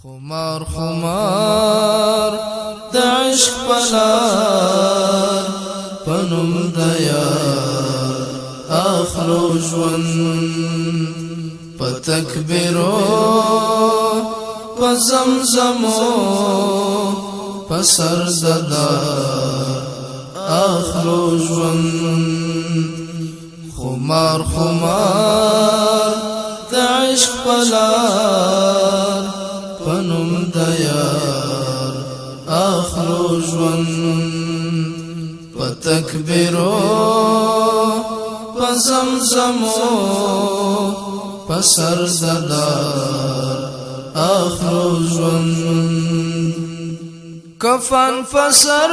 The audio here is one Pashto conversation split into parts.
خمار خمار د عشق پلار پنوم د یار اخلو ژوند په تکبیرو په زمزمو په سر زدار اخلو ژوند خمار خمار د عشق پلار پنوم د یار اخلو ژوند په تکبیرو په زمزمو په سر زدار اخلو ژوند کفن فسر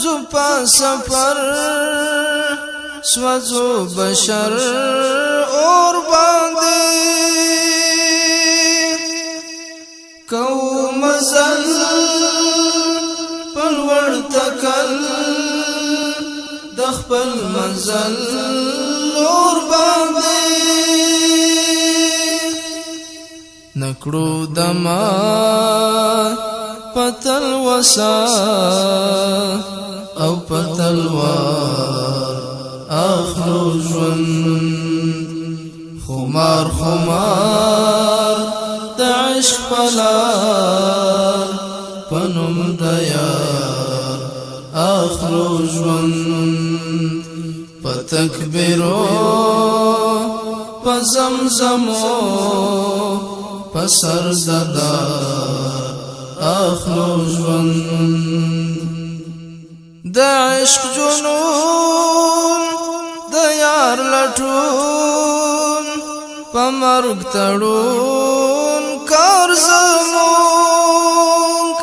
زو په سفر سوزو بشر اور باندې کو مزل پلوړ تکل د خپل منزل اور باندې نکړو دما پتل وسا او پتلوار اخلو ژوند خمار خمار د عشق پلار پنوم د یار اخلو ژوند په تکبیرو په زمزمو په سر زدار اخلو ژوند د عشق جنون د یار لټون په مرګ تړون کار زمونږ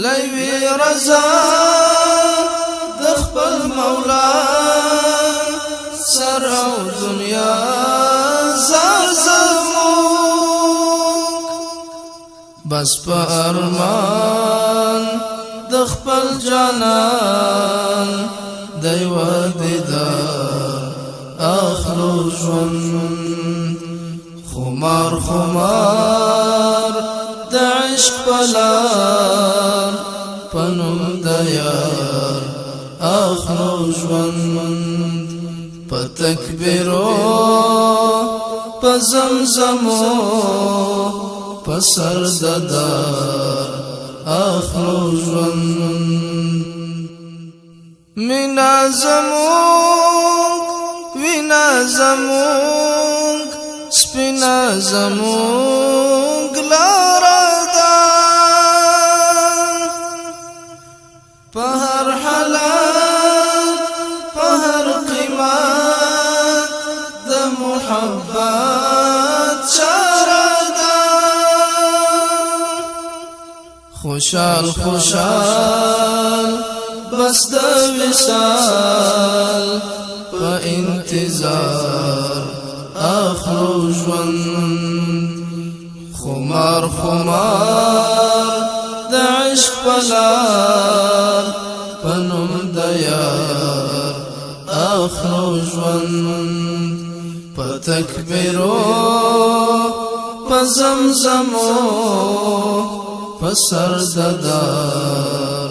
لیوي رضا د خپل مولا سر او دنیا زار زمونږ بس په ارمان د خپل جانان دیو دیدار اخلو ژوند خمار خمار د عشق پلار پنوم د یار اخلو ژوند په تکبیرو په زمزمو په سر زدار اخلو ژوند مینا زمونږ وینا زمونږ سپینا زمونږ لاره ده په هر حالت په هر قیمت د محبت چاره ده خوشال خوشال بس د وصال په انتظار اخلو ژوند خمار خمار د عشق پلار پنوم د یار اخلو ژوند په تکبیرو په زمزمو په سر زدار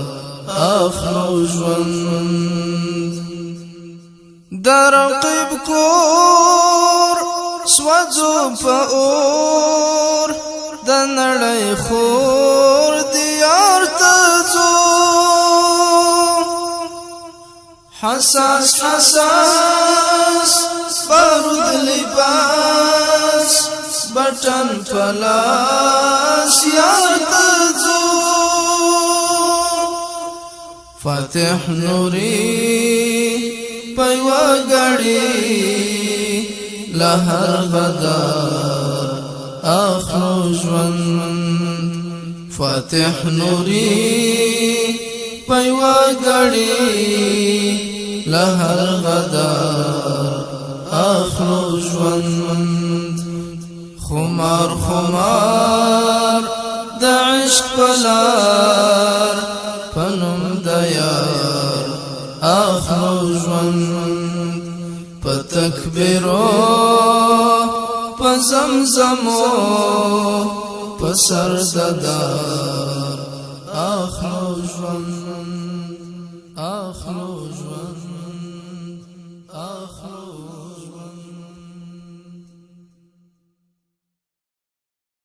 اخلو ژوند در رقیب کور سوځو په اور د نړۍ خور دیار ته ځو حساس حساس بارود لباس بټن پلاس یار ته ځو فاتح نوری پیوا گڑی لہر غدار اخلو ژوند فاتح نوری پیوا گڑی لہر غدار اخلو ژوند خمار خمار د عشق پلار پنوم د یار اخلو ژوند په تکبیرو په زمزمو پسر ددا اخلو ژوند اخلو